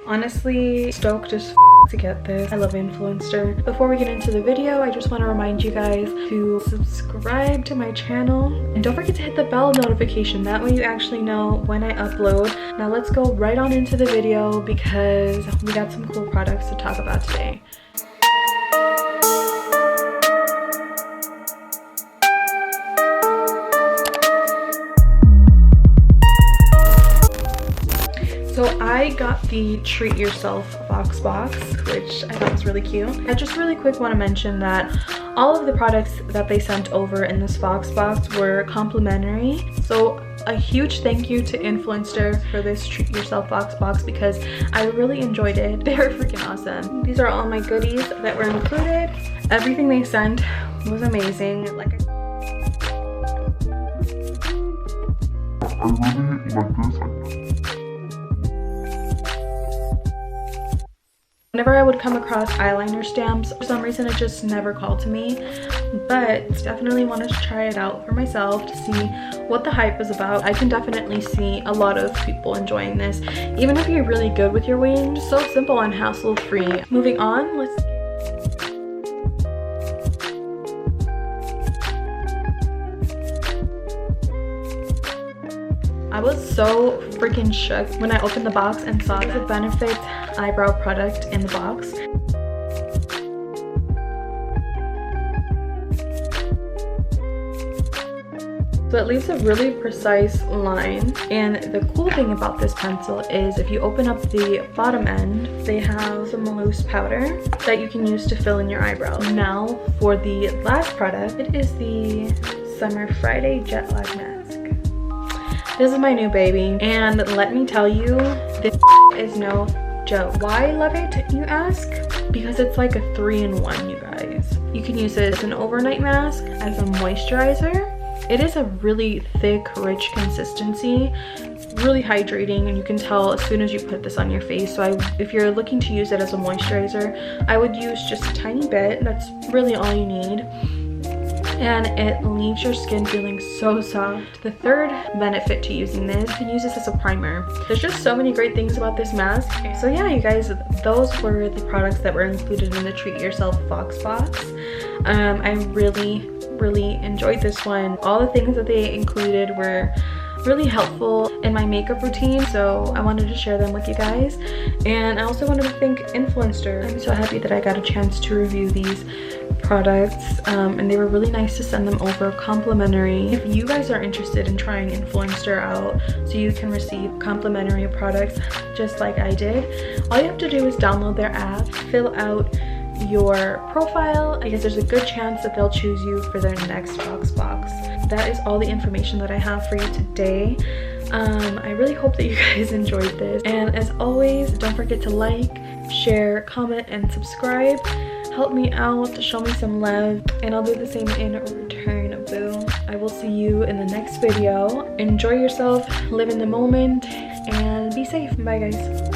Honestly, stoked as to get this. I love Influenster. Before we get into the video, I just want to remind you guys to subscribe to my channel and don't forget to hit the bell notification. That way you actually know when I upload. Now let's go right on into the video because we got some cool products to talk about today. So I got the Treat Yourself Voxbox, which I thought was really cute. I just really quick want to mention that all of the products that they sent over in this Voxbox were complimentary. So a huge thank you to Influenster for this Treat Yourself Voxbox because I really enjoyed it. They were freaking awesome. These are all my goodies that were included. Everything they sent was amazing. I really like this. Whenever I would come across eyeliner stamps, for some reason it just never called to me, but definitely wanted to try it out for myself to see what the hype is about. I can definitely see a lot of people enjoying this, even if you're really good with your wing. Just so simple and hassle-free. Moving on, let's I was so freaking shook when I opened the box and saw the Benefit eyebrow product in the box. So it leaves a really precise line, and the cool thing about this pencil is if you open up the bottom end, they have some loose powder that you can use to fill in your eyebrow. Now for the last product, it is the Summer Friday Jet Lag Mask. This is my new baby, and let me tell you, this is no joke. Why I love it, you ask? Because it's like a 3-in-1, you guys. You can use it as an overnight mask, as a moisturizer. It is a really thick, rich consistency, really hydrating, and you can tell as soon as you put this on your face. So if you're looking to use it as a moisturizer, I would use just a tiny bit. That's really all you need. And it leaves your skin feeling so soft. The third benefit to using this, you can use this as a primer. There's just so many great things about this mask. So yeah, you guys, those were the products that were included in the Treat Yourself Voxbox. I really enjoyed this one. All the things that they included were really helpful in my makeup routine, so I wanted to share them with you guys. And I also wanted to thank Influenster. I'm so happy that I got a chance to review these products, and they were really nice to send them over complimentary. If you guys are interested in trying Influenster out so you can receive complimentary products just like I did, all you have to do is download their app, fill out your profile. I guess there's a good chance that they'll choose you for their next Voxbox. That is all the information that I have for you today. I really hope that you guys enjoyed this, and as always, don't forget to like, share, comment, and subscribe. Help me out, show me some love, and I'll do the same in return, boo. I will see you in the next video. Enjoy yourself, live in the moment, and be safe. Bye guys.